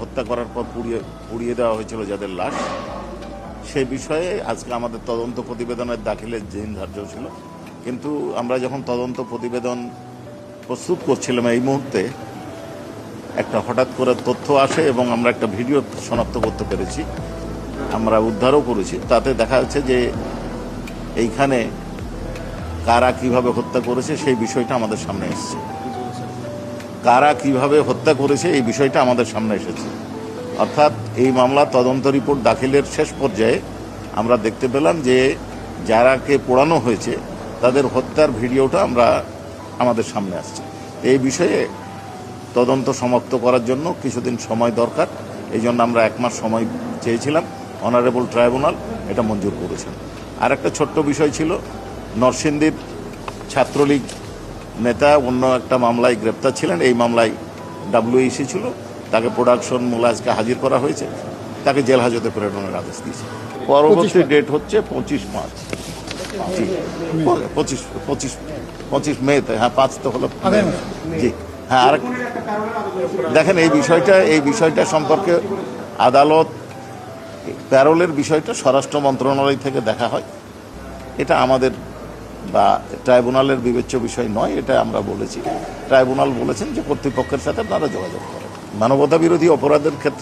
হত্যা করার পর পুড়িয়ে দেওয়া হয়েছিল যাদের লাশ, সেই বিষয়ে আজকে আমাদের তদন্ত প্রতিবেদনের দাখিলের দিন ধার্য ছিল। কিন্তু আমরা যখন তদন্ত প্রতিবেদন প্রস্তুত করছিলাম এই মুহূর্তে একটা হঠাৎ করে তথ্য আসে এবং আমরা একটা ভিডিও শনাক্ত করতে পেরেছি, আমরা উদ্ধারও করেছি। তাতে দেখা যাচ্ছে যে এইখানে কারা কিভাবে হত্যা করেছে সেই বিষয়টা আমাদের সামনে এসেছে। কারা কিভাবে হত্যা করেছে এই বিষয়টা আমাদের সামনে এসেছে। অর্থাৎ এই মামলা তদন্ত রিপোর্ট দাখিলের শেষ পর্যায়ে আমরা দেখতে পেলাম যে যারাকে পোড়ানো হয়েছে তাদের হত্যার ভিডিওটা আমাদের সামনে আসছে। এই বিষয়ে তদন্ত সমাপ্ত করার জন্য কিছুদিন সময় দরকার, এই জন্য আমরা 1 মাস সময় চেয়েছিলাম। অনারেবল ট্রাইব্যুনাল এটা মঞ্জুর করেছেন। আর একটা ছোট্ট বিষয় ছিল, নরসিংদীর ছাত্রলীগ নেতা অন্য একটা মামলায় গ্রেপ্তার ছিলেন, এই মামলায় WEC ছিল, তাকে প্রোডাকশন মুলাজকে হাজির করা হয়েছে, তাকে জেল হাজতে প্রেরণের আদেশ দিয়েছে। পরবর্তী ডেট হচ্ছে 25/5। 25 মেতে, হ্যাঁ 5 তো হলো জি হ্যাঁ। আর দেখেন এই বিষয়টা সম্পর্কে আদালত প্যারোলের বিষয়টা স্বরাষ্ট্র মন্ত্রণালয় থেকে দেখা হয়, এটা আমাদের বা ট্রাইব্যুনালের বিবেচ্য বিষয় নয়, এটা আমরা বলেছি। ট্রাইব্যুনাল বলেছেন যে কর্তৃপক্ষের সাথে আপনারা যোগাযোগ করেন। মানবতা বিরোধী অপরাধের ক্ষেত্রে